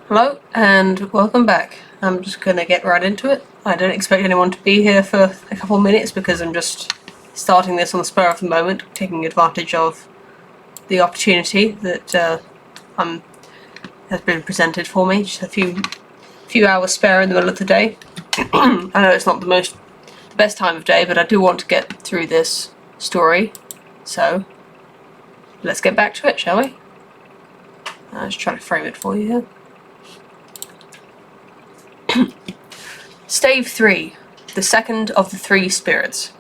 Hello and welcome back. I'm just going to get right into it. I don't expect anyone to be here for a couple of minutes because I'm just starting this on the spur of the moment, taking advantage of the opportunity that has been presented for me. Just a few hours spare in the middle of the day. I know it's not the best time of day, but I do want to get through this story. So let's get back to it, shall we? I'll just try to frame it for you here. Stave 3, the second of the three spirits.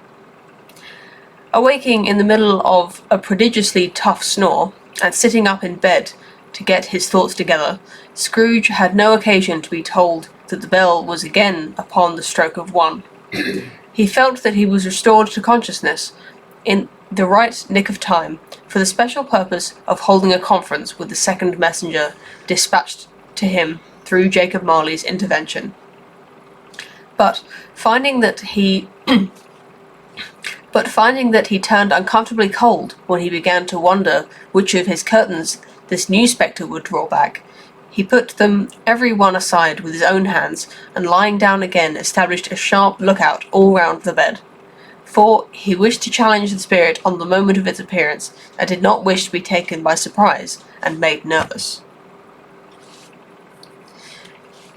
Awaking in the middle of a prodigiously tough snore, and sitting up in bed to get his thoughts together, Scrooge had no occasion to be told that the bell was again upon the stroke of 1. He felt that he was restored to consciousness in the right nick of time, for the special purpose of holding a conference with the second messenger dispatched to him through Jacob Marley's intervention. But finding that he turned uncomfortably cold when he began to wonder which of his curtains this new spectre would draw back, he put them every one aside with his own hands, and lying down again established a sharp lookout all round the bed. For he wished to challenge the spirit on the moment of its appearance, and did not wish to be taken by surprise and made nervous.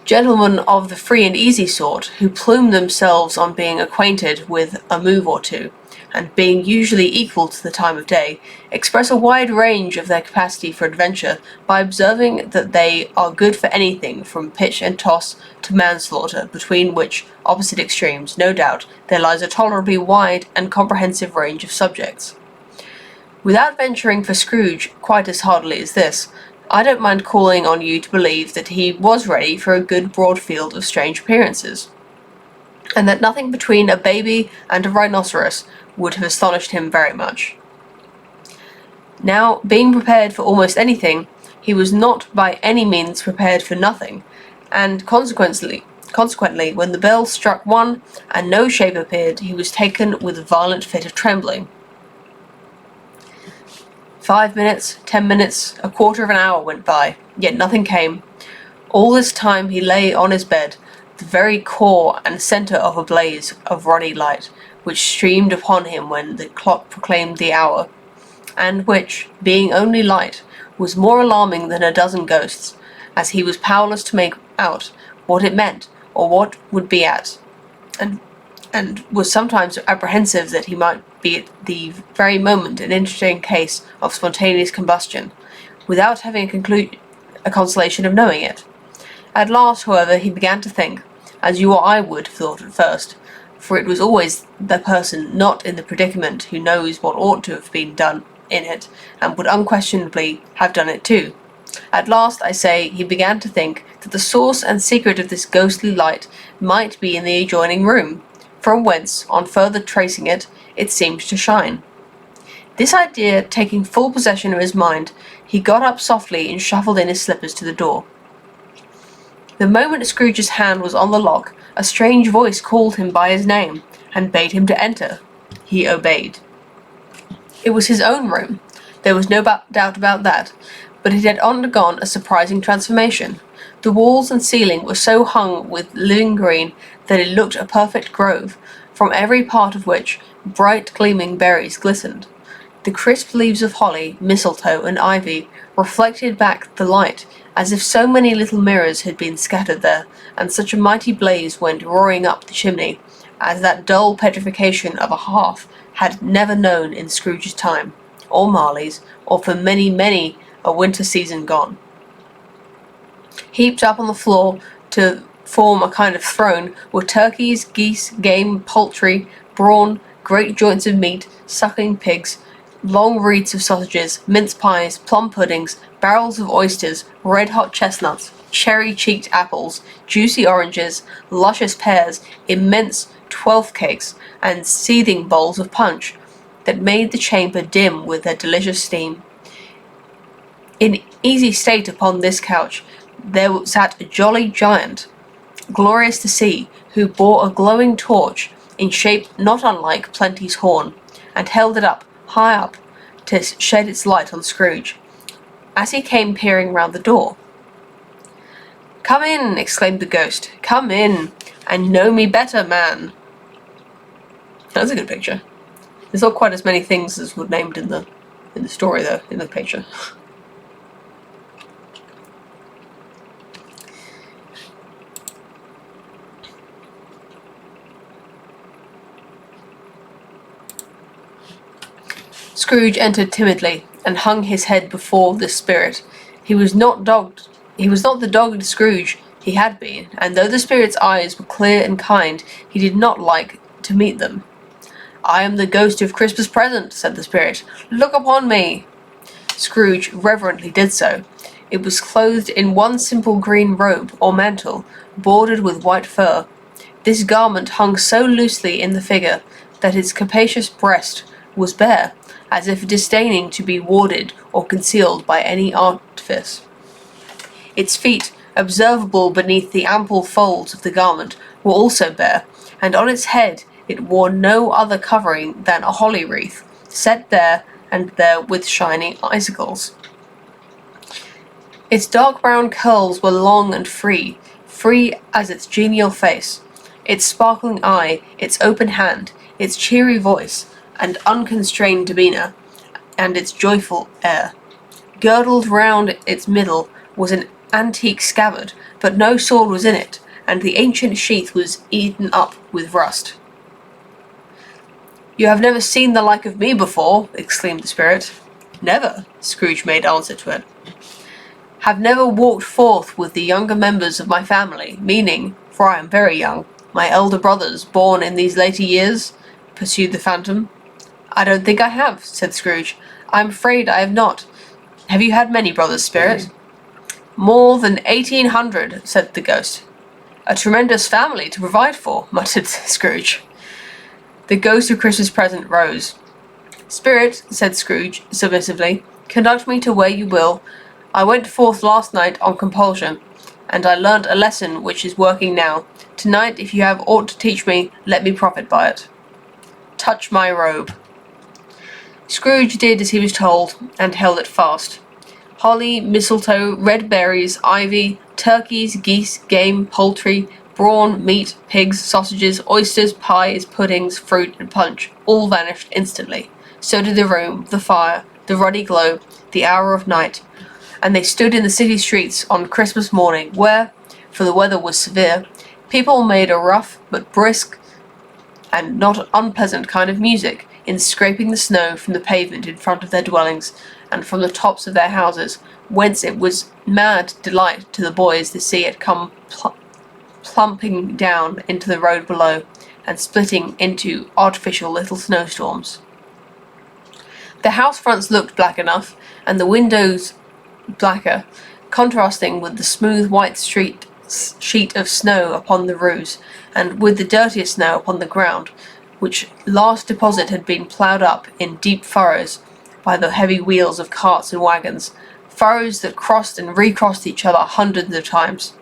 Gentlemen of the free and easy sort, who plume themselves on being acquainted with a move or two, and being usually equal to the time of day, express a wide range of their capacity for adventure by observing that they are good for anything from pitch and toss to manslaughter, between which opposite extremes, no doubt, there lies a tolerably wide and comprehensive range of subjects. Without venturing for Scrooge quite as hardly as this, I don't mind calling on you to believe that he was ready for a good broad field of strange appearances, and that nothing between a baby and a rhinoceros would have astonished him very much. Now, being prepared for almost anything, he was not by any means prepared for nothing, and consequently, when the bell struck 1 and no shape appeared, he was taken with a violent fit of trembling. 5 minutes, 10 minutes, a quarter of an hour went by, yet nothing came. All this time he lay on his bed, the very core and centre of a blaze of ruddy light, which streamed upon him when the clock proclaimed the hour, and which, being only light, was more alarming than a dozen ghosts, as he was powerless to make out what it meant, or what would be at, and was sometimes apprehensive that he might be at the very moment an interesting case of spontaneous combustion, without having a consolation of knowing it. At last, however, he began to think, as you or I would have thought at first, for it was always the person not in the predicament who knows what ought to have been done in it, and would unquestionably have done it too. At last, I say, he began to think that the source and secret of this ghostly light might be in the adjoining room, from whence, on further tracing it, it seemed to shine. This idea taking full possession of his mind, he got up softly and shuffled in his slippers to the door. The moment Scrooge's hand was on the lock, a strange voice called him by his name, and bade him to enter. He obeyed. It was his own room, there was no doubt about that, but it had undergone a surprising transformation. The walls and ceiling were so hung with living green that it looked a perfect grove, from every part of which bright gleaming berries glistened. The crisp leaves of holly, mistletoe, and ivy reflected back the light, as if so many little mirrors had been scattered there, and such a mighty blaze went roaring up the chimney, as that dull petrification of a hearth had never known in Scrooge's time, or Marley's, or for many, many a winter season gone. Heaped up on the floor to form a kind of throne were turkeys, geese, game, poultry, brawn, great joints of meat, suckling pigs, long wreaths of sausages, mince pies, plum puddings, barrels of oysters, red-hot chestnuts, cherry-cheeked apples, juicy oranges, luscious pears, immense twelfth cakes, and seething bowls of punch, that made the chamber dim with their delicious steam. In easy state upon this couch there sat a jolly giant, glorious to see, who bore a glowing torch in shape not unlike Plenty's horn, and held it high up, to shed its light on Scrooge, as he came peering round the door. "Come in," exclaimed the ghost. "Come in, and know me better, man." That's a good picture. There's not quite as many things as were named in the story, though, in the picture. Scrooge entered timidly, and hung his head before this spirit. He was not the dogged Scrooge he had been, and though the spirit's eyes were clear and kind, he did not like to meet them. "I am the ghost of Christmas present," said the spirit. "Look upon me." Scrooge reverently did so. It was clothed in one simple green robe, or mantle, bordered with white fur. This garment hung so loosely in the figure that its capacious breast was bare, as if disdaining to be warded or concealed by any artifice. Its feet, observable beneath the ample folds of the garment, were also bare, and on its head it wore no other covering than a holly wreath, set there and there with shining icicles. Its dark brown curls were long and free as its genial face, its sparkling eye, its open hand, its cheery voice, and unconstrained demeanour, and its joyful air. Girdled round its middle was an antique scabbard, but no sword was in it, and the ancient sheath was eaten up with rust. "You have never seen the like of me before," exclaimed the spirit. "Never," Scrooge made answer to it. "Have never walked forth with the younger members of my family, meaning, for I am very young, my elder brothers born in these later years?" pursued the phantom. "I don't think I have," said Scrooge. "I am afraid I have not. Have you had many brothers, spirit?" "More than 1,800, said the ghost. "A tremendous family to provide for," muttered Scrooge. The ghost of Christmas present rose. "Spirit," said Scrooge submissively, "conduct me to where you will. I went forth last night on compulsion, and I learnt a lesson which is working now. Tonight, if you have aught to teach me, let me profit by it." "Touch my robe." Scrooge did as he was told, and held it fast. Holly, mistletoe, red berries, ivy, turkeys, geese, game, poultry, brawn, meat, pigs, sausages, oysters, pies, puddings, fruit, and punch all vanished instantly. So did the room, the fire, the ruddy glow, the hour of night, and they stood in the city streets on Christmas morning, where, for the weather was severe, people made a rough but brisk and not unpleasant kind of music in scraping the snow from the pavement in front of their dwellings and from the tops of their houses, whence it was mad delight to the boys to see it come plumping down into the road below, and splitting into artificial little snowstorms. The house fronts looked black enough, and the windows blacker, contrasting with the smooth white sheet of snow upon the roofs, and with the dirtier snow upon the ground, which last deposit had been ploughed up in deep furrows by the heavy wheels of carts and wagons, furrows that crossed and recrossed each other hundreds of times.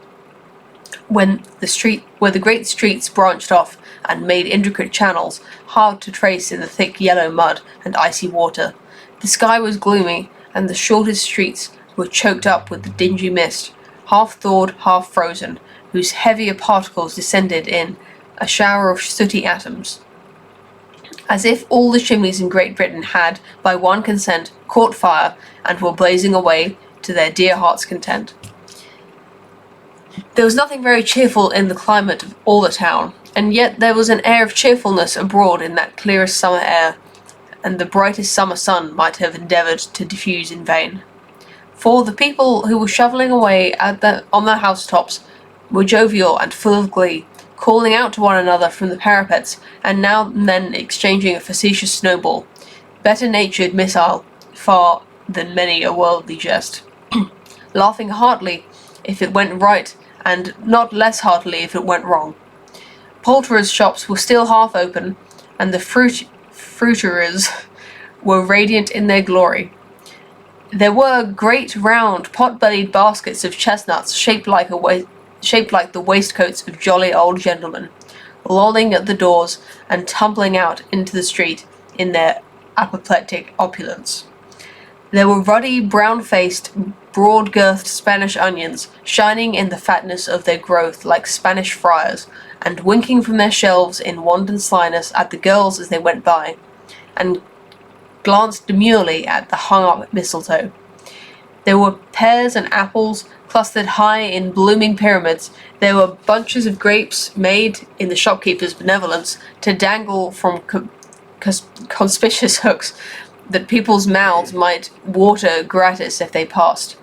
Where the great streets branched off and made intricate channels, hard to trace in the thick yellow mud and icy water, the sky was gloomy, and the shortest streets were choked up with the dingy mist, half thawed, half frozen, whose heavier particles descended in a shower of sooty atoms, as if all the chimneys in Great Britain had, by one consent, caught fire, and were blazing away to their dear hearts' content. There was nothing very cheerful in the climate of all the town, and yet there was an air of cheerfulness abroad in that clearest summer air, and the brightest summer sun might have endeavoured to diffuse in vain. For the people who were shovelling away on the housetops were jovial and full of glee, calling out to one another from the parapets, and now and then exchanging a facetious snowball, better-natured missile far than many a worldly jest, laughing heartily if it went right, and not less heartily if it went wrong. Poulterers' shops were still half open, and the fruiterers were radiant in their glory. There were great round pot-bellied baskets of chestnuts shaped like the waistcoats of jolly old gentlemen, lolling at the doors and tumbling out into the street in their apoplectic opulence. There were ruddy, brown-faced, broad-girthed Spanish onions, shining in the fatness of their growth like Spanish friars, and winking from their shelves in wanton slyness at the girls as they went by, and glanced demurely at the hung-up mistletoe. There were pears and apples clustered high in blooming pyramids. There were bunches of grapes made, in the shopkeeper's benevolence, to dangle from conspicuous hooks, that people's mouths might water gratis if they passed.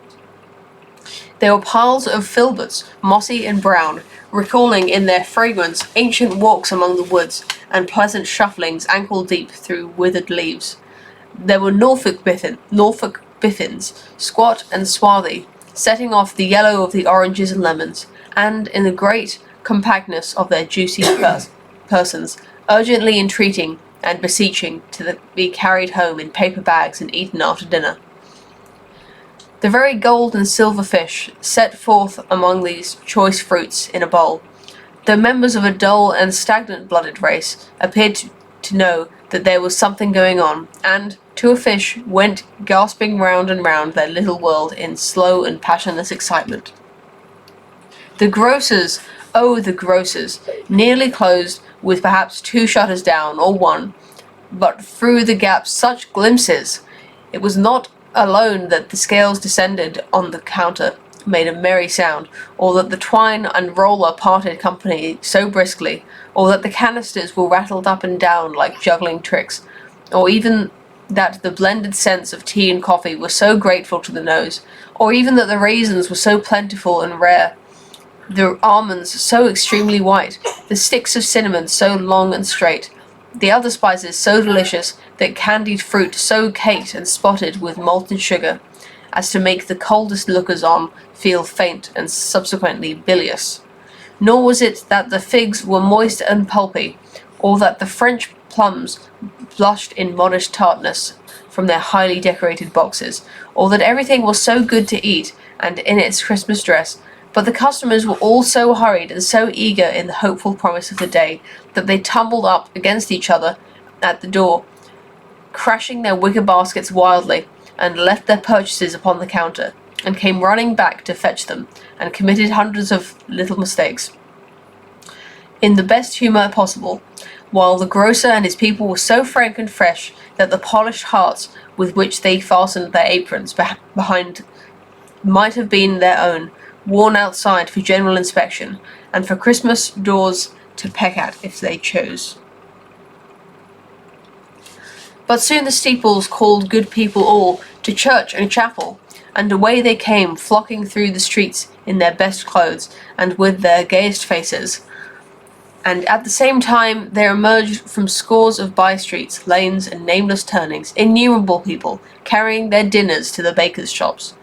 There were piles of filberts, mossy and brown, recalling in their fragrance ancient walks among the woods, and pleasant shufflings ankle-deep through withered leaves. There were Norfolk biffins, squat and swarthy, setting off the yellow of the oranges and lemons, and, in the great compactness of their juicy persons, urgently entreating and beseeching to be carried home in paper bags and eaten after dinner. The very gold and silver fish set forth among these choice fruits in a bowl, though members of a dull and stagnant-blooded race, appeared to know that there was something going on, and, to a fish, went gasping round and round their little world in slow and passionless excitement. The grocers, oh, the grocers, nearly closed, with perhaps 2 shutters down, or 1, but through the gaps such glimpses! It was not alone that the scales descended on the counter, made a merry sound, or that the twine and roller parted company so briskly, or that the canisters were rattled up and down like juggling tricks, or even that the blended scents of tea and coffee were so grateful to the nose, or even that the raisins were so plentiful and rare, the almonds so extremely white, the sticks of cinnamon so long and straight, the other spices so delicious, that candied fruit so caked and spotted with molten sugar, as to make the coldest lookers-on feel faint and subsequently bilious. Nor was it that the figs were moist and pulpy, or that the French plums blushed in modest tartness from their highly decorated boxes, or that everything was so good to eat and in its Christmas dress, but the customers were all so hurried and so eager in the hopeful promise of the day that they tumbled up against each other at the door, crashing their wicker baskets wildly, and left their purchases upon the counter, and came running back to fetch them, and committed hundreds of little mistakes, in the best humour possible, while the grocer and his people were so frank and fresh that the polished hearts with which they fastened their aprons behind might have been their own, worn outside for general inspection, and for Christmas doors to peck at if they chose. But soon the steeples called good people all to church and chapel, and away they came, flocking through the streets in their best clothes and with their gayest faces. And at the same time there emerged from scores of by-streets, lanes, and nameless turnings innumerable people, carrying their dinners to the bakers' shops.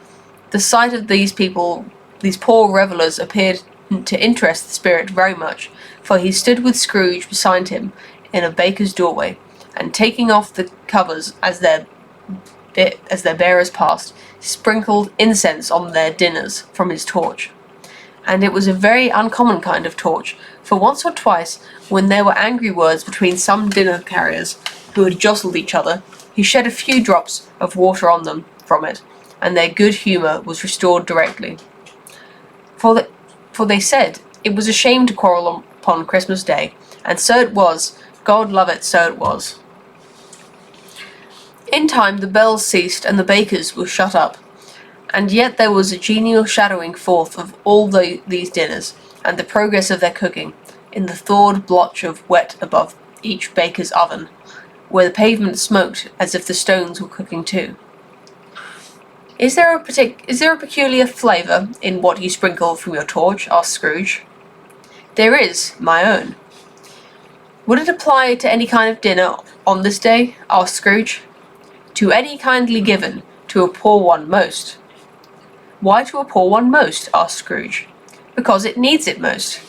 The sight of these people, these poor revellers, appeared to interest the spirit very much, for he stood with Scrooge beside him in a baker's doorway, and taking off the covers as their bearers passed, sprinkled incense on their dinners from his torch. And it was a very uncommon kind of torch, for once or twice, when there were angry words between some dinner carriers who had jostled each other, he shed a few drops of water on them from it, and their good humour was restored directly. For they said it was a shame to quarrel upon Christmas Day, and so it was, God love it, so it was. In time the bells ceased, and the bakers were shut up, and yet there was a genial shadowing forth of all these dinners, and the progress of their cooking, in the thawed blotch of wet above each baker's oven, where the pavement smoked as if the stones were cooking too. Is there a peculiar flavour in what you sprinkle from your torch? Asked Scrooge. There is, my own. Would it apply to any kind of dinner on this day? Asked Scrooge. To any kindly given, to a poor one most. Why to a poor one most? Asked Scrooge. Because it needs it most.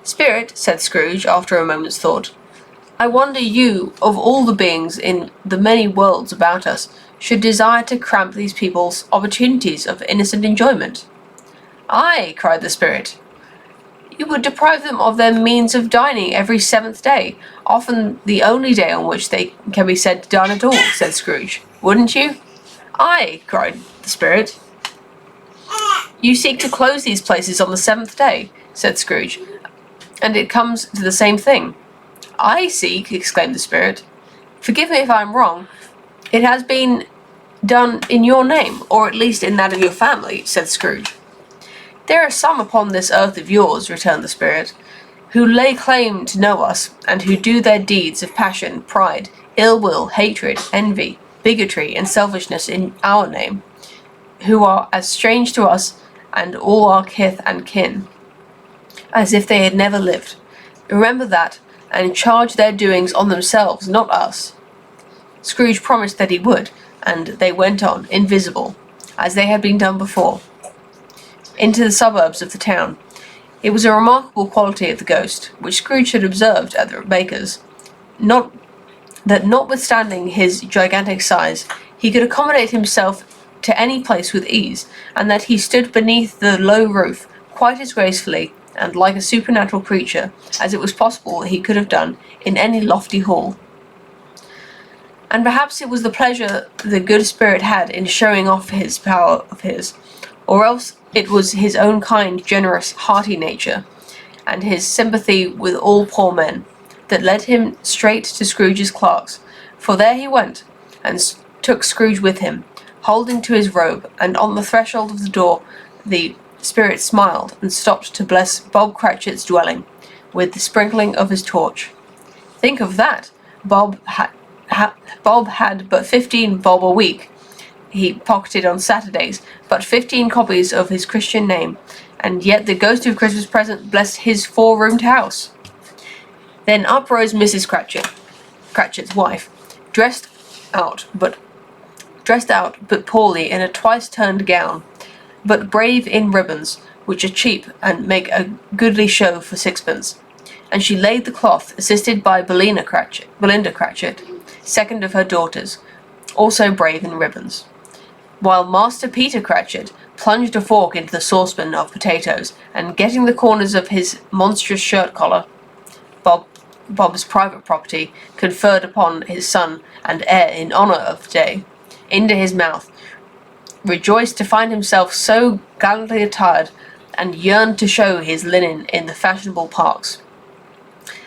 Spirit, said Scrooge after a moment's thought, I wonder you, of all the beings in the many worlds about us, should desire to cramp these people's opportunities of innocent enjoyment. Aye, cried the spirit. You would deprive them of their means of dining every 7th day, often the only day on which they can be said to dine at all, said Scrooge. Wouldn't you? "Aye," cried the spirit. "You seek to close these places on the 7th day," said Scrooge, "and it comes to the same thing." "I seek," exclaimed the spirit. "Forgive me if I am wrong. It has been done in your name, or at least in that of your family," said Scrooge. "There are some upon this earth of yours," returned the spirit, "who lay claim to know us, and who do their deeds of passion, pride, ill will, hatred, envy, bigotry, and selfishness in our name, who are as strange to us and all our kith and kin, as if they had never lived. Remember that, and charge their doings on themselves, not us." Scrooge promised that he would, and they went on, invisible, as they had been done before, into the suburbs of the town. It was a remarkable quality of the ghost, which Scrooge had observed at the baker's, notwithstanding his gigantic size, he could accommodate himself to any place with ease, and that he stood beneath the low roof quite as gracefully and like a supernatural creature as it was possible he could have done in any lofty hall. And perhaps it was the pleasure the good spirit had in showing off his power of his, or else it was his own kind, generous, hearty nature, and his sympathy with all poor men, that led him straight to Scrooge's clerks, for there he went, and took Scrooge with him, holding to his robe, and on the threshold of the door the spirit smiled and stopped to bless Bob Cratchit's dwelling with the sprinkling of his torch. Think of that! Bob had but 15 bob a week. He pocketed on Saturdays, but 15 copies of his Christian name, and yet the ghost of Christmas present blessed his 4-roomed house. Then up rose Mrs. Cratchit's wife, dressed out but poorly in a twice-turned gown, but brave in ribbons, which are cheap and make a goodly show for sixpence. And she laid the cloth, assisted by Belinda Cratchit, second of her daughters, also brave in ribbons, while Master Peter Cratchit plunged a fork into the saucepan of potatoes, and getting the corners of his monstrous shirt collar, Bob's private property, conferred upon his son and heir in honour of the day, into his mouth, rejoiced to find himself so gallantly attired, and yearned to show his linen in the fashionable parks.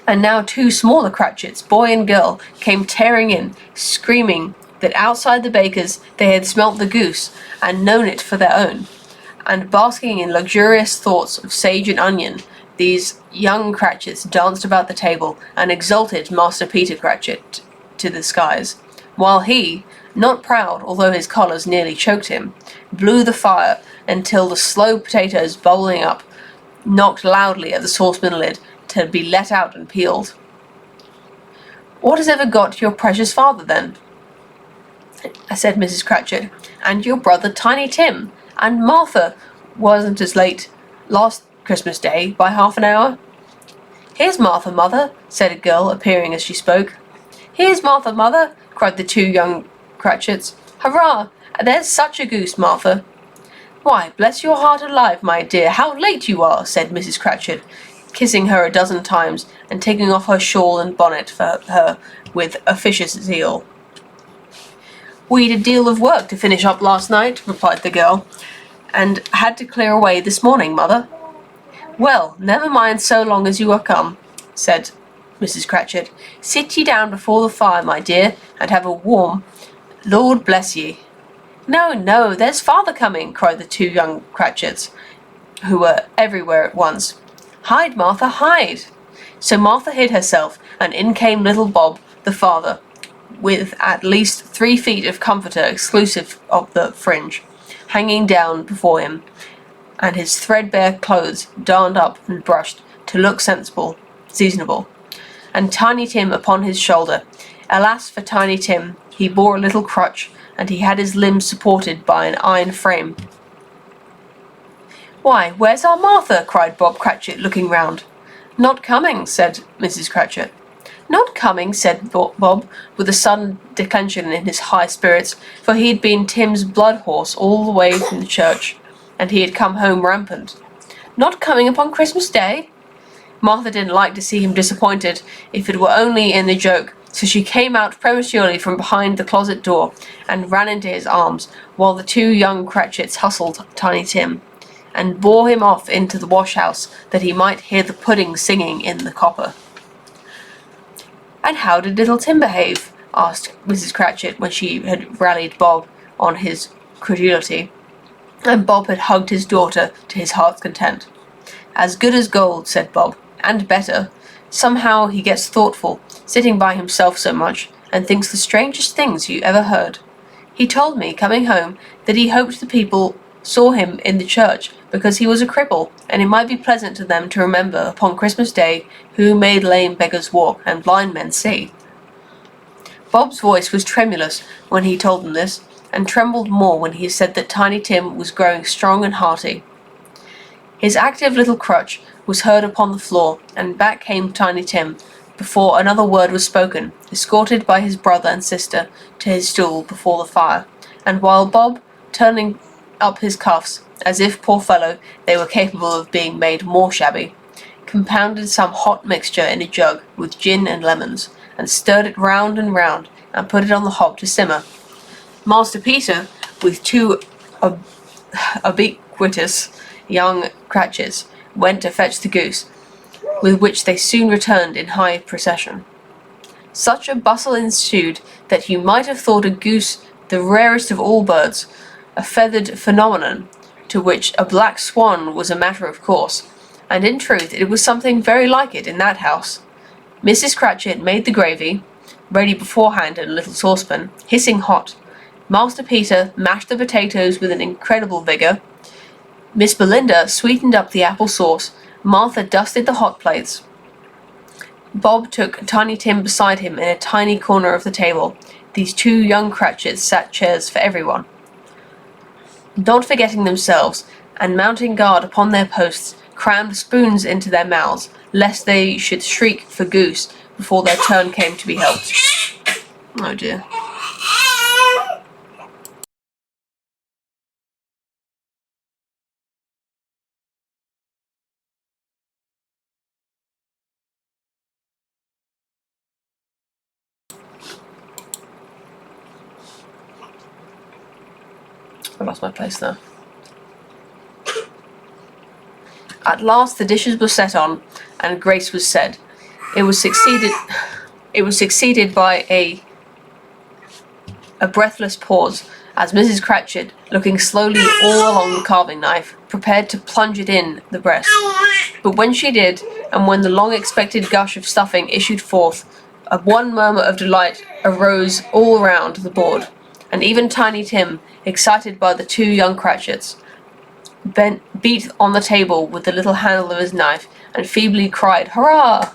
And now 2 smaller Cratchits, boy and girl, came tearing in, screaming that outside the baker's they had smelt the goose and known it for their own, and basking in luxurious thoughts of sage and onion, these young Cratchits danced about the table and exalted Master Peter Cratchit to the skies, while he, not proud although his collars nearly choked him, blew the fire until the slow potatoes bubbling up knocked loudly at the saucepan lid to be let out and peeled. "What has ever got your precious father, then?" said Mrs. Cratchit. "And your brother Tiny Tim, and Martha wasn't as late last Christmas Day by half an hour?" "Here's Martha, mother," said a girl, appearing as she spoke. "Here's Martha, mother," cried the 2 young Cratchits. "Hurrah! There's such a goose, Martha." "Why, bless your heart alive, my dear, how late you are," said Mrs. Cratchit, kissing her a dozen times, and taking off her shawl and bonnet for her with officious zeal. "We'd a deal of work to finish up last night," replied the girl, "and had to clear away this morning, mother." "Well, never mind so long as you are come," said Mrs. Cratchit. "Sit ye down before the fire, my dear, and have a warm. Lord bless ye." "No, no, there's father coming," cried the 2 young Cratchits, who were everywhere at once. "Hide, Martha, hide." So Martha hid herself, and in came little Bob, the father, with at least 3 feet of comforter exclusive of the fringe, hanging down before him, and his threadbare clothes darned up and brushed to look seasonable, and Tiny Tim upon his shoulder. Alas for Tiny Tim, he bore a little crutch, and he had his limbs supported by an iron frame. "Why, where's our Martha?" cried Bob Cratchit, looking round. "Not coming," said Mrs. Cratchit. "Not coming," said Bob, with a sudden declension in his high spirits, for he had been Tim's blood horse all the way from the church, and he had come home rampant. "Not coming upon Christmas Day?" Martha didn't like to see him disappointed, if it were only in the joke, So she came out prematurely from behind the closet door and ran into his arms, while the two young Cratchits hustled Tiny Tim and bore him off into the wash-house that he might hear the pudding singing in the copper. "And how did little Tim behave?" asked Mrs. Cratchit when she had rallied Bob on his credulity, and Bob had hugged his daughter to his heart's content. "As good as gold," said Bob, "and better. Somehow he gets thoughtful, sitting by himself so much, and thinks the strangest things you ever heard. He told me, coming home, that he hoped the people saw him in the church because he was a cripple, and it might be pleasant to them to remember upon Christmas Day who made lame beggars walk and blind men see." Bob's voice was tremulous when he told them this, and trembled more when he said that Tiny Tim was growing strong and hearty. His active little crutch was heard upon the floor, and back came Tiny Tim, before another word was spoken, escorted by his brother and sister to his stool before the fire, and while Bob, turning up his cuffs, as if, poor fellow, they were capable of being made more shabby, compounded some hot mixture in a jug with gin and lemons, and stirred it round and round, and put it on the hob to simmer. Master Peter, with two ubiquitous young Cratchits, went to fetch the goose, with which they soon returned in high procession. Such a bustle ensued that you might have thought a goose the rarest of all birds, a feathered phenomenon, to which a black swan was a matter of course, and in truth it was something very like it in that house. Mrs. Cratchit made the gravy, ready beforehand in a little saucepan, hissing hot. Master Peter mashed the potatoes with an incredible vigour. Miss Belinda sweetened up the apple sauce. Martha dusted the hot plates. Bob took Tiny Tim beside him in a tiny corner of the table. These two young Cratchits sat chairs for everyone, not forgetting themselves, and mounting guard upon their posts, crammed spoons into their mouths, lest they should shriek for goose before their turn came to be helped. Oh dear. I lost my place there. At last the dishes were set on, and grace was said. It was succeeded by a breathless pause, as Mrs. Cratchit, looking slowly all along the carving knife, prepared to plunge it in the breast. But when she did, and when the long-expected gush of stuffing issued forth, one murmur of delight arose all round the board, and even Tiny Tim, excited by the two young Cratchits, beat on the table with the little handle of his knife, and feebly cried, "Hurrah!"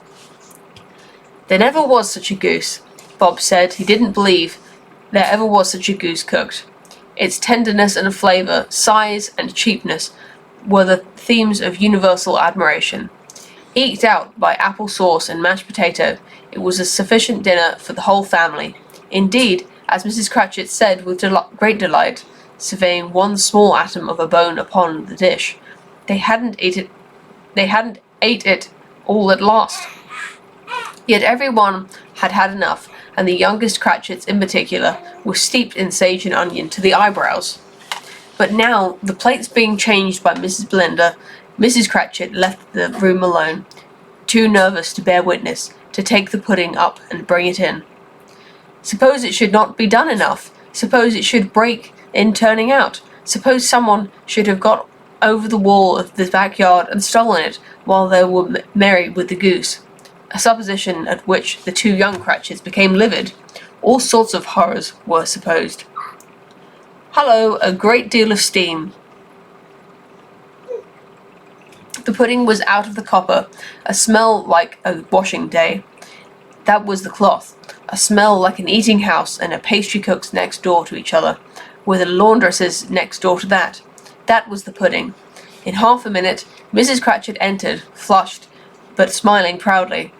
"There never was such a goose," Bob said. He didn't believe there ever was such a goose cooked. Its tenderness and flavour, size and cheapness were the themes of universal admiration. Eked out by apple sauce and mashed potato, it was a sufficient dinner for the whole family. Indeed, as Mrs. Cratchit said with great delight, surveying one small atom of a bone upon the dish, they hadn't ate it all at last. Yet everyone had had enough, and the youngest Cratchits in particular were steeped in sage and onion to the eyebrows. But now, the plates being changed by Mrs. Belinda, Mrs. Cratchit left the room alone, too nervous to bear witness, to take the pudding up and bring it in. Suppose it should not be done enough? Suppose it should break in turning out? Suppose someone should have got over the wall of the backyard and stolen it while they were merry with the goose? A supposition at which the two young Cratchits became livid. All sorts of horrors were supposed. Hullo, a great deal of steam. The pudding was out of the copper, a smell like a washing day. That was the cloth, a smell like an eating house and a pastry cook's next door to each other, with a laundress's next door to that. That was the pudding. In half a minute, Mrs. Cratchit entered, flushed, but smiling proudly,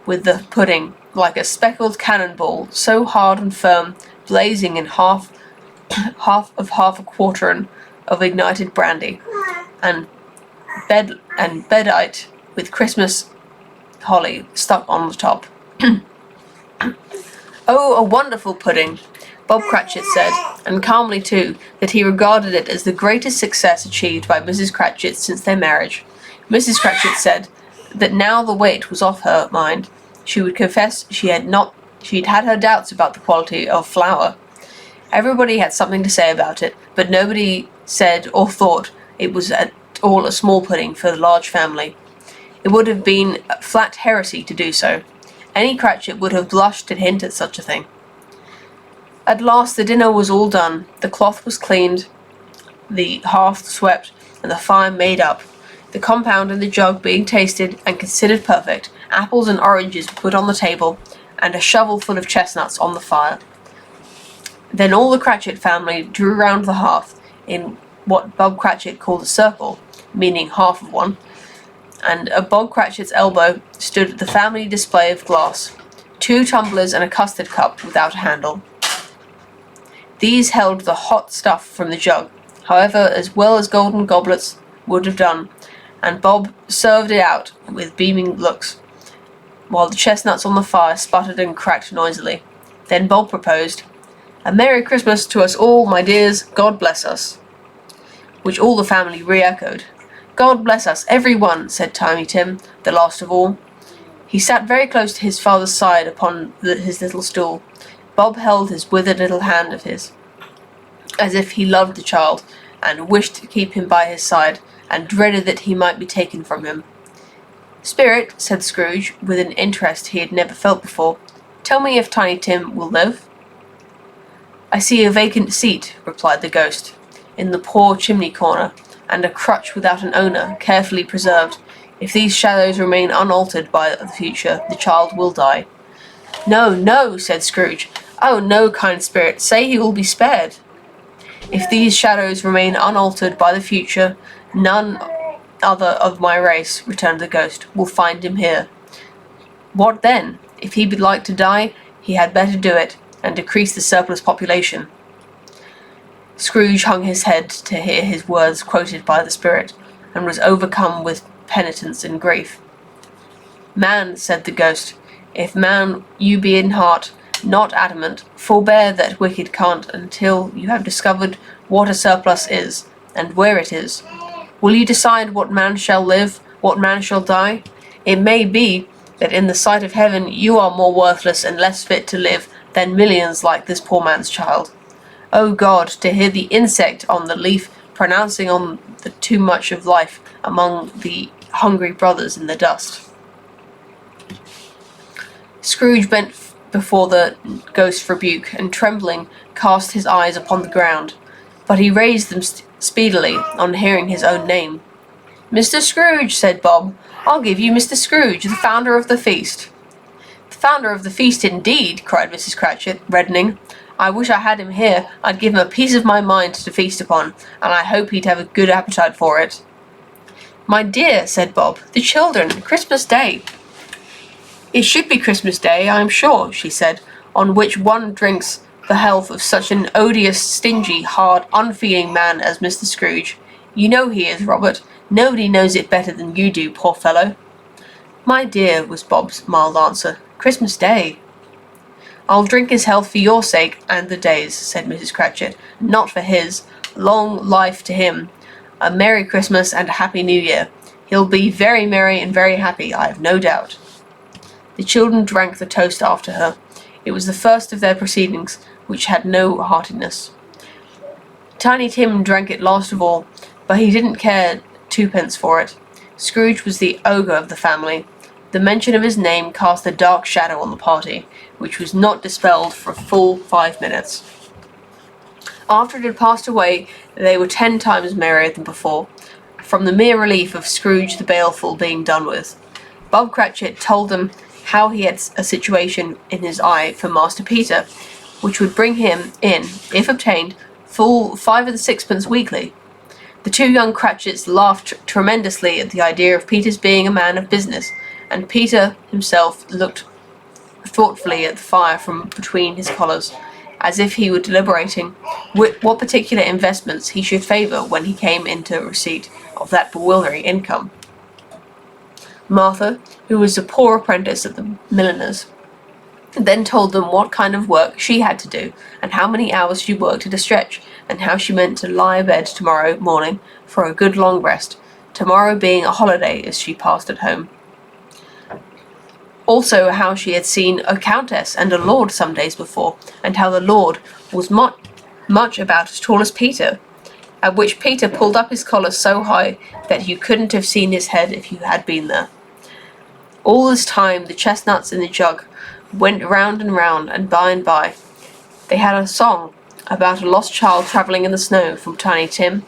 with the pudding, like a speckled cannonball, so hard and firm, blazing in half a quartern of ignited brandy, and bedite with Christmas holly stuck on the top. "Oh, a wonderful pudding," Bob Cratchit said, and calmly too, that he regarded it as the greatest success achieved by Mrs. Cratchit since their marriage. Mrs. Cratchit said that now the weight was off her mind. She would confess she'd had her doubts about the quality of flour. Everybody had something to say about it, but nobody said or thought it was at all a small pudding for the large family. It would have been flat heresy to do so. Any Cratchit would have blushed to hint at such a thing. At last the dinner was all done. The cloth was cleaned, the hearth swept, and the fire made up. The compound in the jug being tasted and considered perfect, apples and oranges were put on the table, and a shovel full of chestnuts on the fire. Then all the Cratchit family drew round the hearth in what Bob Cratchit called a circle, meaning half of one, and at Bob Cratchit's elbow stood the family display of glass, 2 tumblers and a custard cup without a handle. These held the hot stuff from the jug, however, as well as golden goblets would have done, and Bob served it out with beaming looks, while the chestnuts on the fire sputtered and cracked noisily. Then Bob proposed, "A Merry Christmas to us all, my dears, God bless us," which all the family re-echoed. "God bless us, every one," said Tiny Tim, the last of all. He sat very close to his father's side upon his little stool. Bob held his withered little hand of his, as if he loved the child, and wished to keep him by his side, and dreaded that he might be taken from him. "Spirit," said Scrooge, with an interest he had never felt before, "tell me if Tiny Tim will live." "I see a vacant seat," replied the ghost, "in the poor chimney corner, and a crutch without an owner, carefully preserved. If these shadows remain unaltered by the future, the child will die." "No, no," said Scrooge. "Oh, no, kind spirit, say he will be spared." "If these shadows remain unaltered by the future, none other of my race," returned the ghost, "will find him here." "What then? If he would like to die, he had better do it, and decrease the surplus population." Scrooge hung his head to hear his words quoted by the spirit, and was overcome with penitence and grief. "Man," said the ghost, "if man you be in heart, not adamant, forbear that wicked cant until you have discovered what a surplus is, and where it is. Will you decide what man shall live, what man shall die? It may be that in the sight of heaven you are more worthless and less fit to live than millions like this poor man's child. O God, to hear the insect on the leaf pronouncing on the too much of life among the hungry brothers in the dust." Scrooge bent before the ghost's rebuke, and trembling cast his eyes upon the ground, but he raised them speedily on hearing his own name. "Mr. Scrooge," said Bob, "I'll give you Mr. Scrooge, the founder of the feast." "The founder of the feast, indeed!" cried Mrs. Cratchit, reddening. "I wish I had him here. I'd give him a piece of my mind to feast upon, and I hope he'd have a good appetite for it." "My dear," said Bob, "the children, Christmas Day." "It should be Christmas Day, I am sure," she said, "on which one drinks the health of such an odious, stingy, hard, unfeeling man as Mr. Scrooge. You know he is, Robert. Nobody knows it better than you do, poor fellow." "My dear," was Bob's mild answer, "Christmas Day." "I'll drink his health for your sake and the day's," said Mrs. Cratchit, "not for his. Long life to him. A Merry Christmas and a Happy New Year. He'll be very merry and very happy, I have no doubt." The children drank the toast after her. It was the first of their proceedings which had no heartiness. Tiny Tim drank it last of all, but he didn't care twopence for it. Scrooge was the ogre of the family. The mention of his name cast a dark shadow on the party, which was not dispelled for a full 5 minutes. After it had passed away, they were 10 times merrier than before, from the mere relief of Scrooge the Baleful being done with. Bob Cratchit told them how he had a situation in his eye for Master Peter, which would bring him in, if obtained, full 5 and 6pence weekly. The 2 young Cratchits laughed tremendously at the idea of Peter's being a man of business, and Peter himself looked thoughtfully at the fire from between his collars, as if he were deliberating what particular investments he should favour when he came into receipt of that bewildering income. Martha, who was a poor apprentice at the milliner's, then told them what kind of work she had to do, and how many hours she worked at a stretch, and how she meant to lie abed tomorrow morning for a good long rest, tomorrow being a holiday as she passed at home. Also how she had seen a countess and a lord some days before, and how the lord was much about as tall as Peter, at which Peter pulled up his collar so high that you couldn't have seen his head if you had been there. All this time the chestnuts in the jug went round and by they had a song about a lost child travelling in the snow from Tiny Tim,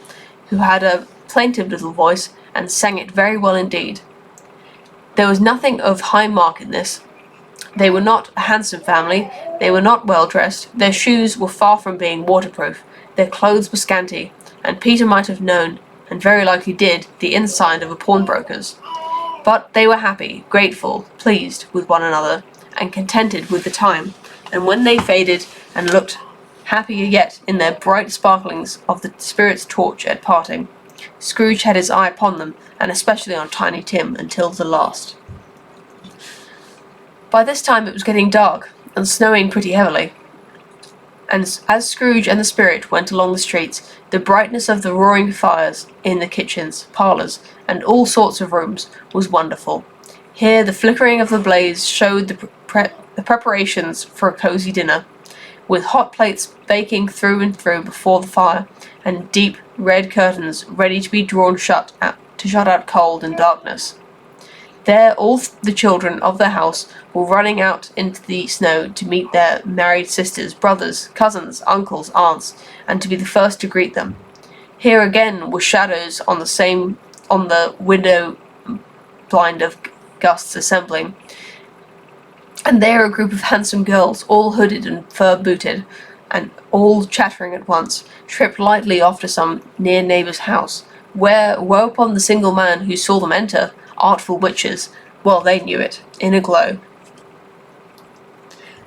who had a plaintive little voice and sang it very well indeed. There was nothing of high mark in this. They were not a handsome family, they were not well dressed, their shoes were far from being waterproof, their clothes were scanty, and Peter might have known, and very likely did, the inside of a pawnbroker's. But they were happy, grateful, pleased with one another, and contented with the time, and when they faded and looked happier yet in their bright sparklings of the spirit's torch at parting, Scrooge had his eye upon them, and especially on Tiny Tim, until the last. By this time it was getting dark, and snowing pretty heavily, and as Scrooge and the spirit went along the streets, the brightness of the roaring fires in the kitchens, parlours, and all sorts of rooms was wonderful. Here the flickering of the blaze showed the preparations for a cosy dinner, with hot plates baking through and through before the fire, and deep red curtains ready to be drawn shut to shut out cold and darkness. There all the children of the house were running out into the snow to meet their married sisters, brothers, cousins, uncles, aunts, and to be the first to greet them. Here again were shadows on the window blind of gusts assembling, and there a group of handsome girls, all hooded and fur-booted, and all chattering at once, tripped lightly off to some near neighbour's house, where whereupon the single man who saw them enter, artful witches, well they knew it, in a glow.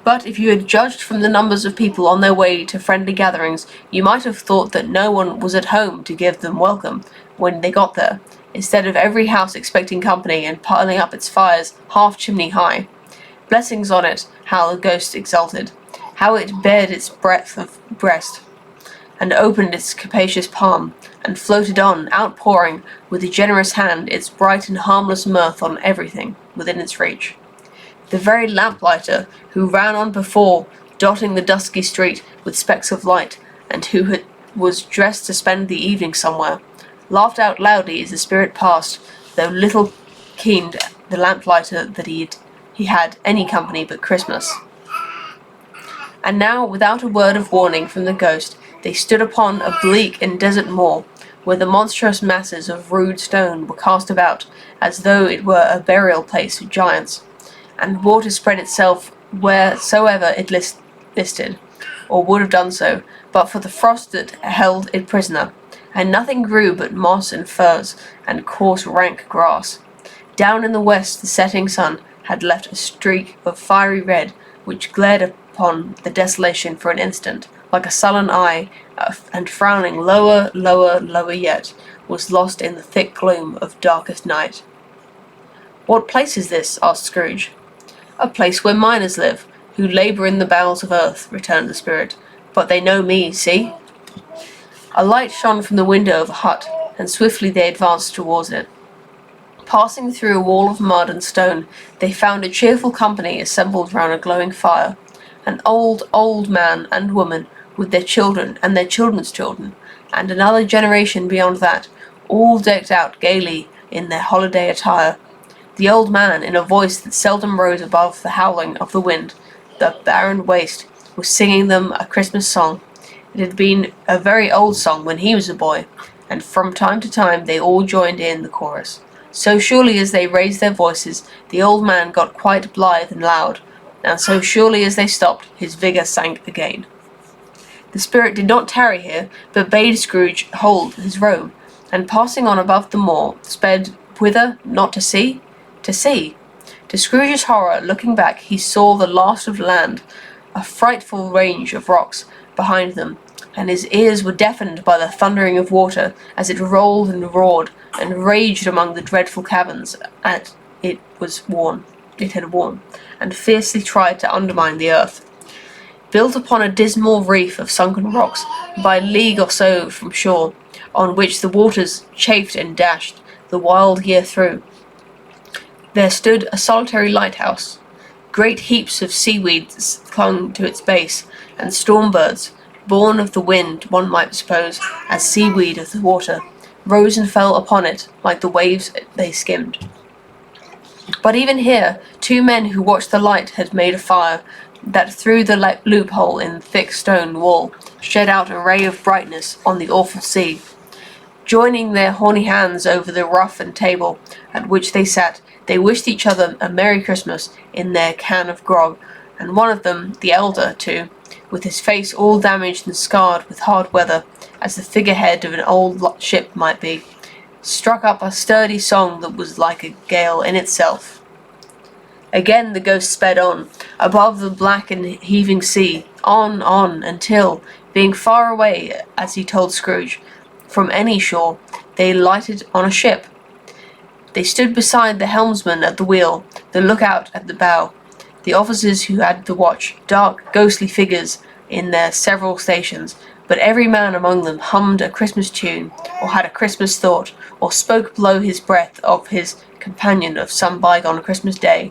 But if you had judged from the numbers of people on their way to friendly gatherings, you might have thought that no one was at home to give them welcome when they got there, instead of every house expecting company and piling up its fires half chimney high. Blessings on it, how the ghost exulted, how it bared its breadth of breast, and opened its capacious palm, and floated on, outpouring, with a generous hand, its bright and harmless mirth on everything within its reach. The very lamplighter, who ran on before, dotting the dusky street with specks of light, and who was dressed to spend the evening somewhere, laughed out loudly as the spirit passed, though little keened the lamplighter that he had any company but Christmas. And now, without a word of warning from the ghost, they stood upon a bleak and desert moor, where the monstrous masses of rude stone were cast about, as though it were a burial place of giants, and water spread itself wheresoever it listed, or would have done so, but for the frost that held it prisoner, and nothing grew but moss and furze, and coarse rank grass. Down in the west the setting sun had left a streak of fiery red, which glared upon the desolation for an instant, like a sullen eye, and frowning lower, lower yet, was lost in the thick gloom of darkest night. "What place is this?" asked Scrooge. "A place where miners live, who labour in the bowels of earth," returned the spirit. "But they know me, see?" A light shone from the window of a hut, and swiftly they advanced towards it. Passing through a wall of mud and stone, they found a cheerful company assembled round a glowing fire, an old man and woman, with their children and their children's children, and another generation beyond that, all decked out gaily in their holiday attire. The old man, in a voice that seldom rose above the howling of the wind, the barren waste, was singing them a Christmas song. It had been a very old song when he was a boy, and from time to time they all joined in the chorus. So surely as they raised their voices, the old man got quite blithe and loud, and so surely as they stopped, his vigour sank again. The spirit did not tarry here, but bade Scrooge hold his robe, and passing on above the moor, sped whither? Not to see? To see. To Scrooge's horror, looking back, he saw the last of land, a frightful range of rocks behind them, and his ears were deafened by the thundering of water as it rolled and roared and raged among the dreadful caverns at it was worn. it had worn, and fiercely tried to undermine the earth. Built upon a dismal reef of sunken rocks, by a league or so from shore, on which the waters chafed and dashed the wild year through, there stood a solitary lighthouse. Great heaps of seaweed clung to its base, and storm-birds, born of the wind, one might suppose, as seaweed of the water, rose and fell upon it like the waves they skimmed. But even here, 2 men who watched the light had made a fire that through the loophole in the thick stone wall shed out a ray of brightness on the awful sea. Joining their horny hands over the roughened table at which they sat, they wished each other a Merry Christmas in their can of grog, and one of them, the elder, too, with his face all damaged and scarred with hard weather, as the figurehead of an old ship might be, struck up a sturdy song that was like a gale in itself. Again the ghost sped on, above the black and heaving sea, on, until, being far away, as he told Scrooge, from any shore, they lighted on a ship. They stood beside the helmsman at the wheel, the lookout at the bow, the officers who had the watch, dark, ghostly figures in their several stations, but every man among them hummed a Christmas tune, or had a Christmas thought, or spoke below his breath of his companion of some bygone Christmas day,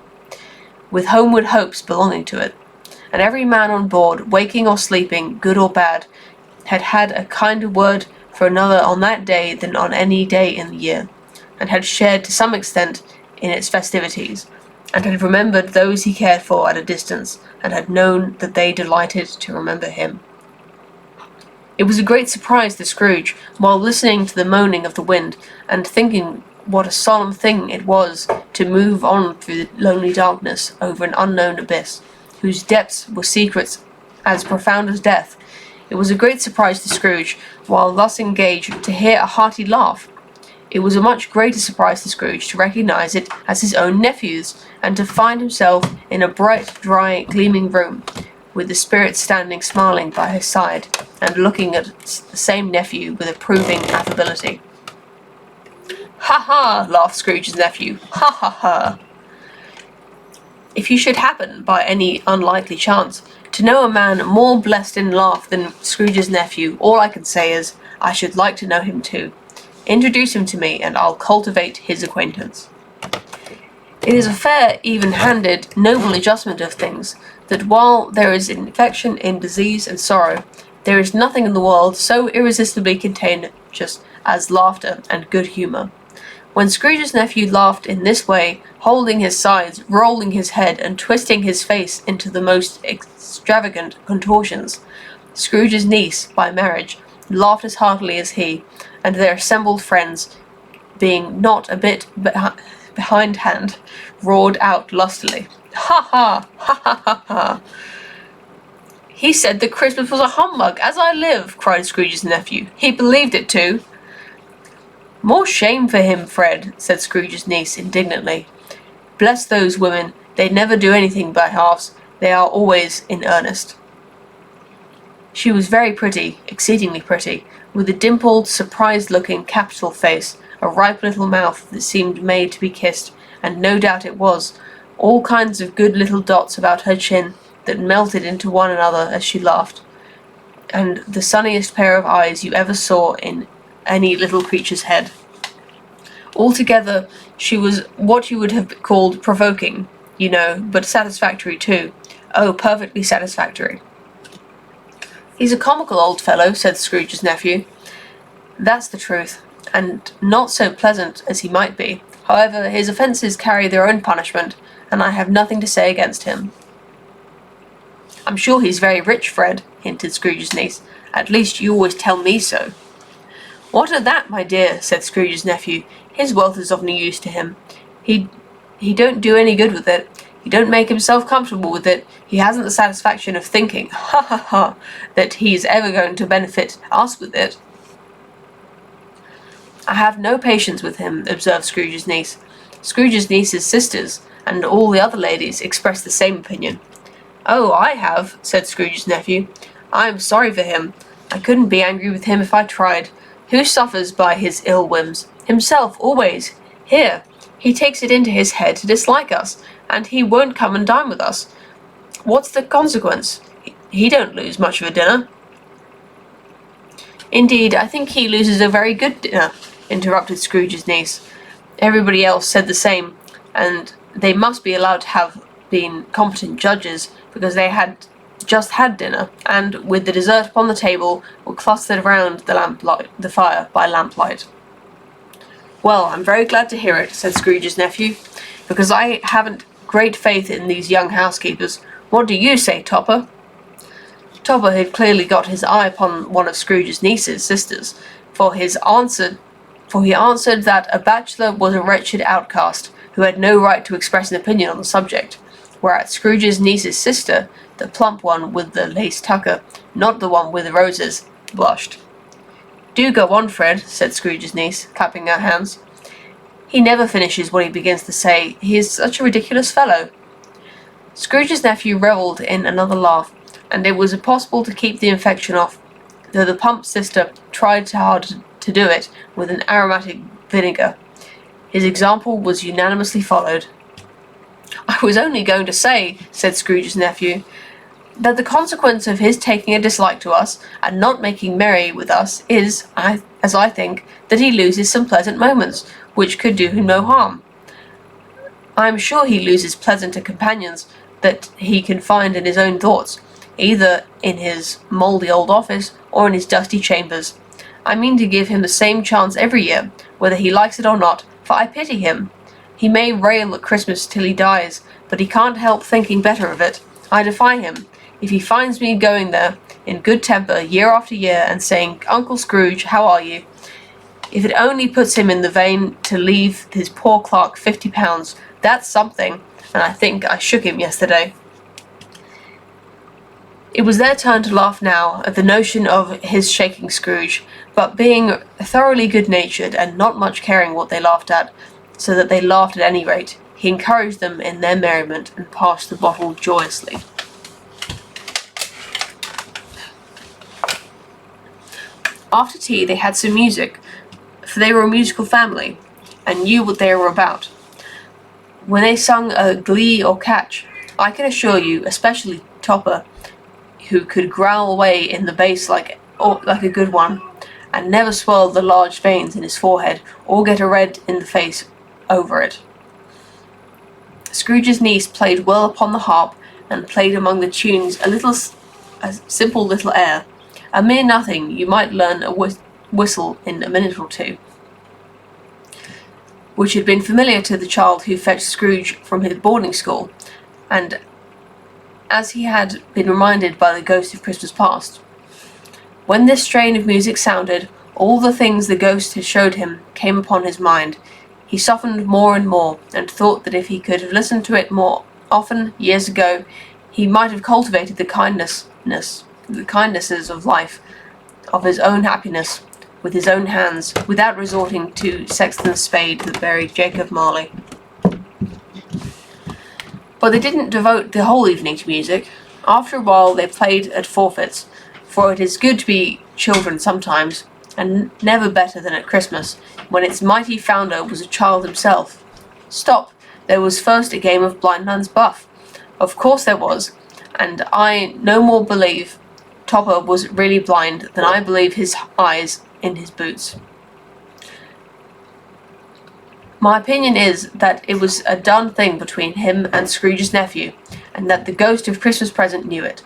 with homeward hopes belonging to it. And every man on board, waking or sleeping, good or bad, had had a kinder word for another on that day than on any day in the year, and had shared to some extent in its festivities, and had remembered those he cared for at a distance, and had known that they delighted to remember him. It was a great surprise to Scrooge, while listening to the moaning of the wind, and thinking what a solemn thing it was to move on through the lonely darkness over an unknown abyss, whose depths were secrets as profound as death. It was a great surprise to Scrooge, while thus engaged, to hear a hearty laugh. It was a much greater surprise to Scrooge to recognise it as his own nephew's, and to find himself in a bright, dry, gleaming room, with the Spirit standing smiling by his side, and looking at the same nephew with approving affability. "Ha ha!" laughed Scrooge's nephew. "Ha ha ha!" If you should happen, by any unlikely chance, to know a man more blessed in laugh than Scrooge's nephew, all I can say is, I should like to know him too. Introduce him to me, and I'll cultivate his acquaintance. It is a fair, even-handed, noble adjustment of things, that while there is infection in disease and sorrow, there is nothing in the world so irresistibly contagious as laughter and good humour. When Scrooge's nephew laughed in this way, holding his sides, rolling his head, and twisting his face into the most extravagant contortions, Scrooge's niece, by marriage, laughed as heartily as he, and their assembled friends, being not a bit behindhand, roared out lustily, "Ha ha! Ha ha ha ha!" "He said that Christmas was a humbug, as I live!" cried Scrooge's nephew. "He believed it too." "More shame for him, Fred," said Scrooge's niece indignantly. "Bless those women, they never do anything by halves, they are always in earnest." She was very pretty, exceedingly pretty, with a dimpled, surprised-looking, capital face, a ripe little mouth that seemed made to be kissed, and no doubt it was, all kinds of good little dots about her chin that melted into one another as she laughed, and the sunniest pair of eyes you ever saw in any little creature's head. Altogether, she was what you would have called provoking, you know, but satisfactory too. Oh, perfectly satisfactory. "He's a comical old fellow," said Scrooge's nephew. "That's the truth, and not so pleasant as he might be. However, his offences carry their own punishment, and I have nothing to say against him." "I'm sure he's very rich, Fred," hinted Scrooge's niece. "At least you always tell me so." "What of that, my dear?" said Scrooge's nephew. "His wealth is of no use to him. He don't do any good with it. He don't make himself comfortable with it. He hasn't the satisfaction of thinking, ha ha ha, that he's ever going to benefit us with it." "I have no patience with him," observed Scrooge's niece. Scrooge's niece's sisters, and all the other ladies, expressed the same opinion. "Oh, I have," said Scrooge's nephew. "I am sorry for him. I couldn't be angry with him if I tried. Who suffers by his ill whims? Himself, always. Here, he takes it into his head to dislike us, and he won't come and dine with us. What's the consequence? He don't lose much of a dinner." "Indeed, I think he loses a very good dinner," interrupted Scrooge's niece. Everybody else said the same, and they must be allowed to have been competent judges, because they had just had dinner, and, with the dessert upon the table, were clustered round the fire by lamplight. "Well, I'm very glad to hear it," said Scrooge's nephew, "because I haven't great faith in these young housekeepers. What do you say, Topper?" Topper had clearly got his eye upon one of Scrooge's niece's sisters, for he answered that a bachelor was a wretched outcast, who had no right to express an opinion on the subject, whereat Scrooge's niece's sister, the plump one with the lace tucker, not the one with the roses, blushed. "Do go on, Fred," said Scrooge's niece, clapping her hands. "He never finishes what he begins to say. He is such a ridiculous fellow." Scrooge's nephew revelled in another laugh, and it was impossible to keep the infection off, though the plump sister tried hard to do it with an aromatic vinegar. His example was unanimously followed. "I was only going to say," said Scrooge's nephew, "that the consequence of his taking a dislike to us, and not making merry with us, is, as I think, that he loses some pleasant moments, which could do him no harm. I am sure he loses pleasanter companions that he can find in his own thoughts, either in his mouldy old office, or in his dusty chambers. I mean to give him the same chance every year, whether he likes it or not, for I pity him. He may rail at Christmas till he dies, but he can't help thinking better of it. I defy him. If he finds me going there, in good temper, year after year, and saying, 'Uncle Scrooge, how are you?' If it only puts him in the vein to leave his poor clerk £50, that's something, and I think I shook him yesterday." It was their turn to laugh now at the notion of his shaking Scrooge, but being thoroughly good-natured, and not much caring what they laughed at, so that they laughed at any rate, he encouraged them in their merriment, and passed the bottle joyously. After tea they had some music, for they were a musical family, and knew what they were about. When they sung a glee or catch, I can assure you, especially Topper, who could growl away in the bass like a good one, and never swell the large veins in his forehead, or get a red in the face over it. Scrooge's niece played well upon the harp, and played among the tunes a simple little air, a mere nothing. You might learn a whistle in a minute or two, which had been familiar to the child who fetched Scrooge from his boarding school, and as he had been reminded by the ghost of Christmas past. When this strain of music sounded, all the things the ghost had showed him came upon his mind. He softened more and more, and thought that if he could have listened to it more often years ago, he might have cultivated the kindnesses of life, of his own happiness, with his own hands, without resorting to Sexton's spade that buried Jacob Marley. But they didn't devote the whole evening to music. After a while they played at forfeits, for it is good to be children sometimes, and never better than at Christmas, when its mighty founder was a child himself. Stop! There was first a game of blindman's buff. Of course there was, and I no more believe Topper was really blind than I believe his eyes in his boots. My opinion is that it was a done thing between him and Scrooge's nephew, and that the ghost of Christmas present knew it.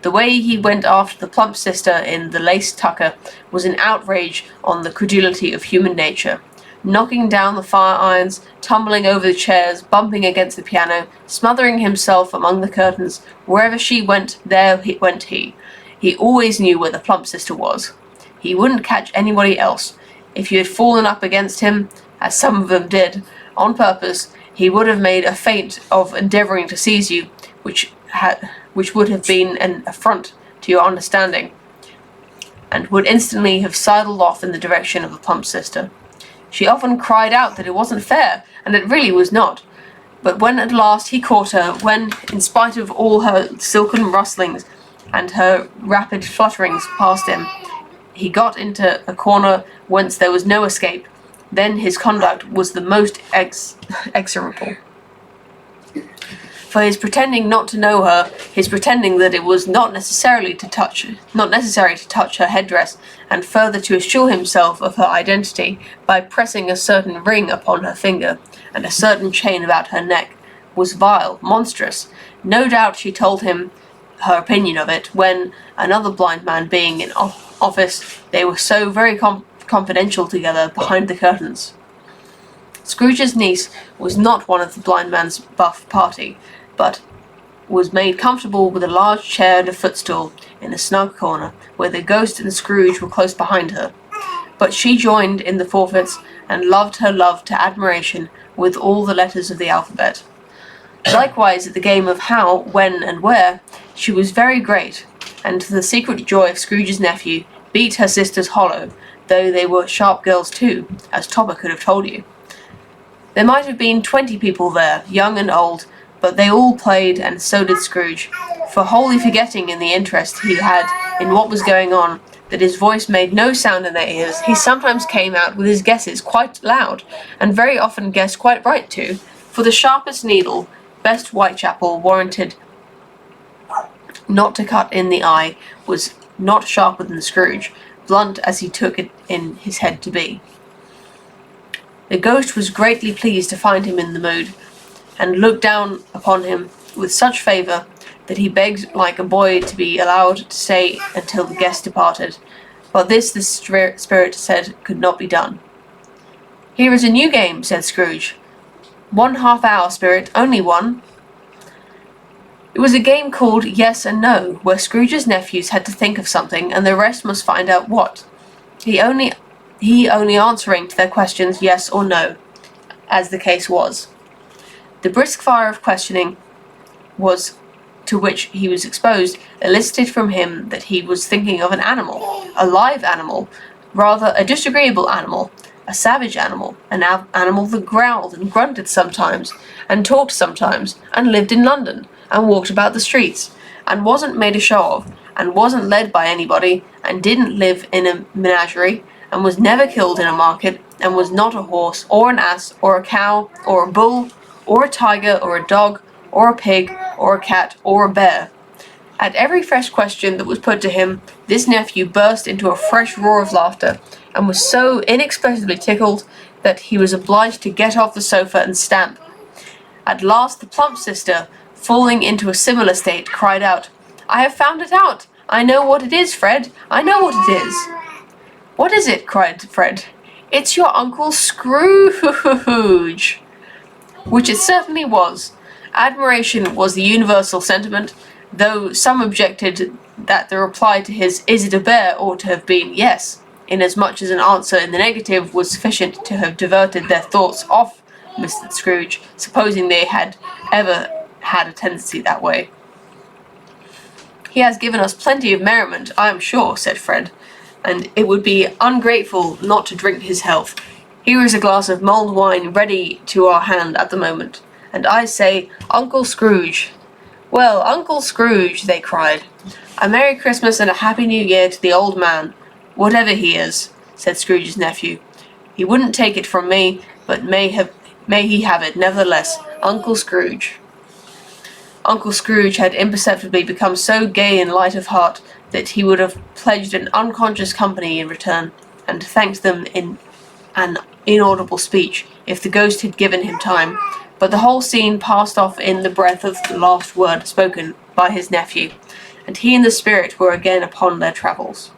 The way he went after the plump sister in the lace tucker was an outrage on the credulity of human nature, knocking down the fire irons, tumbling over the chairs, bumping against the piano, smothering himself among the curtains. Wherever she went, there went he. He always knew where the plump sister was. He wouldn't catch anybody else. If you had fallen up against him, as some of them did, on purpose, he would have made a feint of endeavouring to seize you, which would have been an affront to your understanding, and would instantly have sidled off in the direction of the plump sister. She often cried out that it wasn't fair, and it really was not. But when at last he caught her, when, in spite of all her silken rustlings and her rapid flutterings past him, he got into a corner whence there was no escape, then his conduct was the most execrable. for his pretending not to know her, his pretending that it was not necessary to touch her headdress, and further to assure himself of her identity by pressing a certain ring upon her finger, and a certain chain about her neck, was vile, monstrous. No doubt she told him her opinion of it, when, another blind man being in office, they were so very confidential together behind the curtains. Scrooge's niece was not one of the blind man's buff party, but was made comfortable with a large chair and a footstool in a snug corner, where the ghost and Scrooge were close behind her. But she joined in the forfeits, and loved her love to admiration with all the letters of the alphabet. Likewise, at the game of how, when, and where, she was very great, and to the secret joy of Scrooge's nephew, beat her sisters hollow, though they were sharp girls too, as Topper could have told you. There might have been 20 people there, young and old, but they all played, and so did Scrooge, for wholly forgetting in the interest he had in what was going on, that his voice made no sound in their ears, he sometimes came out with his guesses quite loud, and very often guessed quite right too, for the sharpest needle, best Whitechapel warranted not to cut in the eye, was not sharper than Scrooge, blunt as he took it in his head to be. The ghost was greatly pleased to find him in the mood, and looked down upon him with such favour that he begged like a boy to be allowed to stay until the guest departed, but this the spirit said could not be done. "Here is a new game," said Scrooge. "1 half-hour, spirit, only one." It was a game called Yes and No, where Scrooge's nephews had to think of something, and the rest must find out what. He only answering to their questions yes or no, as the case was. The brisk fire of questioning to which he was exposed elicited from him that he was thinking of an animal, a live animal, rather a disagreeable animal, a savage animal, an animal that growled and grunted sometimes, and talked sometimes, and lived in London, and walked about the streets, and wasn't made a show of, and wasn't led by anybody, and didn't live in a menagerie, and was never killed in a market, and was not a horse, or an ass, or a cow, or a bull, or a tiger, or a dog, or a pig, or a cat, or a bear. At every fresh question that was put to him, this nephew burst into a fresh roar of laughter, and was so inexpressibly tickled that he was obliged to get off the sofa and stamp. At last the plump sister, falling into a similar state, cried out, "I have found it out! I know what it is, Fred! I know what it is!" "What is it?" cried Fred. "It's your Uncle Scrooge!" Which it certainly was. Admiration was the universal sentiment, though some objected that the reply to his "Is it a bear?" ought to have been yes, inasmuch as an answer in the negative was sufficient to have diverted their thoughts off Mr. Scrooge, supposing they had ever had a tendency that way. "He has given us plenty of merriment, I am sure," said Fred, "and it would be ungrateful not to drink his health. Here is a glass of mulled wine ready to our hand at the moment, and I say, Uncle Scrooge." "Well, Uncle Scrooge," they cried, "a Merry Christmas and a Happy New Year to the old man, whatever he is," said Scrooge's nephew. "He wouldn't take it from me, but may he have it nevertheless, Uncle Scrooge." Uncle Scrooge had imperceptibly become so gay and light of heart that he would have pledged an unconscious company in return, and thanked them in an inaudible speech, if the ghost had given him time, but the whole scene passed off in the breath of the last word spoken by his nephew, and he and the spirit were again upon their travels.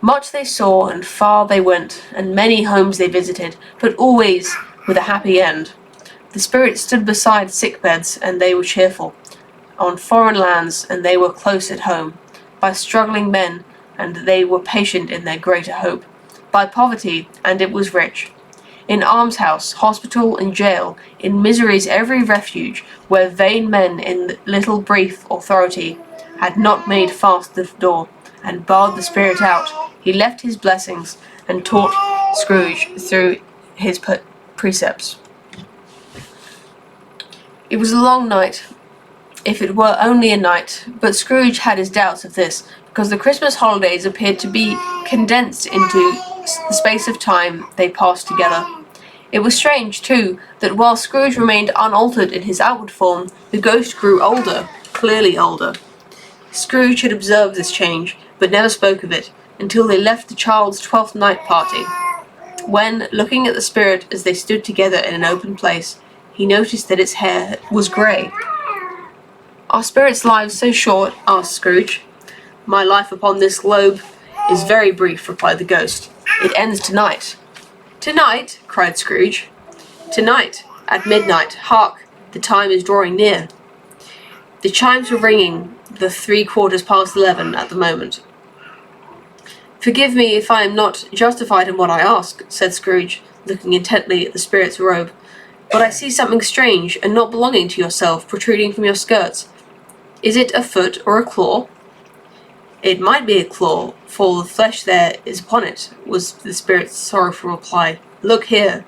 Much they saw, and far they went, and many homes they visited, but always with a happy end. The spirit stood beside sick beds, and they were cheerful. On foreign lands, and they were close at home. By struggling men, and they were patient in their greater hope. By poverty, and it was rich. In almshouse, hospital, and jail, in misery's every refuge, where vain men in little brief authority had not made fast the door, and barred the spirit out, he left his blessings, and taught Scrooge through his precepts. It was a long night, if it were only a night, but Scrooge had his doubts of this, because the Christmas holidays appeared to be condensed into the space of time they passed together. It was strange, too, that while Scrooge remained unaltered in his outward form, the ghost grew older, clearly older. Scrooge had observed this change, but never spoke of it, until they left the child's 12th night party. When, looking at the spirit as they stood together in an open place, he noticed that its hair was grey. "Are spirits' lives so short?" asked Scrooge. "My life upon this globe is very brief," replied the ghost. "It ends tonight." "Tonight?" cried Scrooge. "Tonight, at midnight. Hark! The time is drawing near." The chimes were ringing the 11:15 at the moment. "Forgive me if I am not justified in what I ask," said Scrooge, looking intently at the spirit's robe, "but I see something strange and not belonging to yourself protruding from your skirts. Is it a foot or a claw?" "It might be a claw, for the flesh there is upon it," was the spirit's sorrowful reply. "Look here."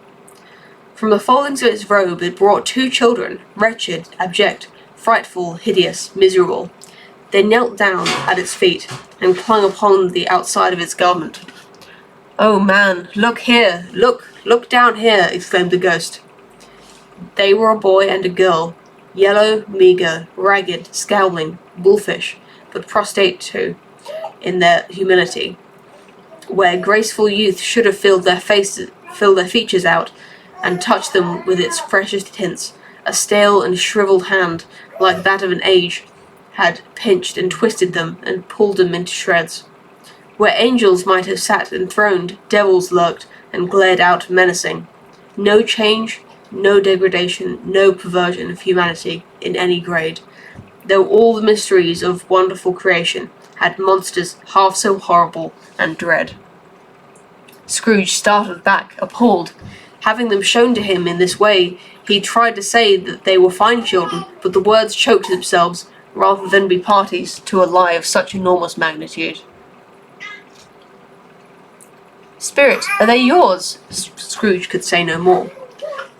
From the foldings of its robe it brought 2 children, wretched, abject, frightful, hideous, miserable. They knelt down at its feet and clung upon the outside of its garment. "Oh, man, look here! Look down here!" exclaimed the ghost. They were a boy and a girl, yellow, meagre, ragged, scowling, wolfish, but prostrate too, in their humility. Where graceful youth should have filled their features out, and touched them with its freshest tints, a stale and shriveled hand, like that of an age, had pinched and twisted them and pulled them into shreds. Where angels might have sat enthroned, devils lurked and glared out menacing. No change, no degradation, no perversion of humanity in any grade, though all the mysteries of wonderful creation had monsters half so horrible and dread. Scrooge started back, appalled. Having them shown to him in this way, he tried to say that they were fine children, but the words choked themselves rather than be parties to a lie of such enormous magnitude. "Spirit, are they yours?" Scrooge could say no more.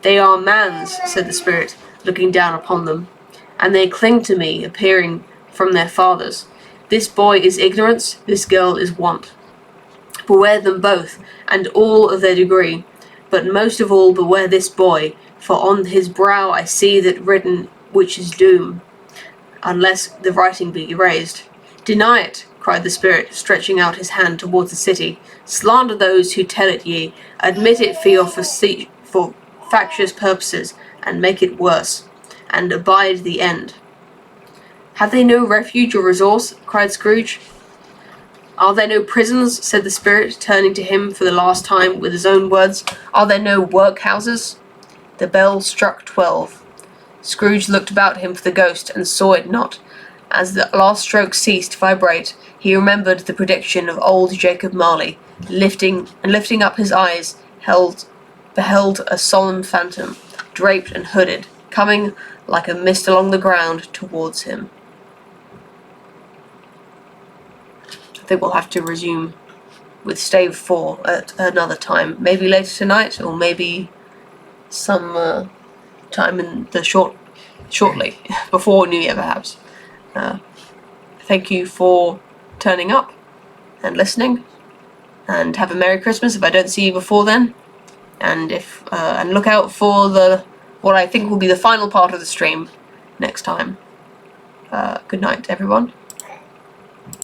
"They are man's," said the spirit, looking down upon them, "and they cling to me, appearing from their fathers. This boy is ignorance, this girl is want. Beware them both, and all of their degree, but most of all beware this boy, for on his brow I see that written which is doom, unless the writing be erased." "Deny it," cried the spirit, stretching out his hand towards the city. "Slander those who tell it ye. Admit it for factious purposes, and make it worse, and abide the end." "Have they no refuge or resource?" cried Scrooge. "Are there no prisons?" said the spirit, turning to him for the last time with his own words. "Are there no workhouses?" The bell struck 12. Scrooge looked about him for the ghost, and saw it not. As the last stroke ceased to vibrate, he remembered the prediction of old Jacob Marley, lifting up his eyes, beheld a solemn phantom, draped and hooded, coming like a mist along the ground towards him. I think we'll have to resume with stave 4 at another time, maybe later tonight, or maybe some time in the shortly before New Year, perhaps. Thank you for turning up and listening, and have a Merry Christmas if I don't see you before then. And and look out for what I think will be the final part of the stream next time. Good night, everyone.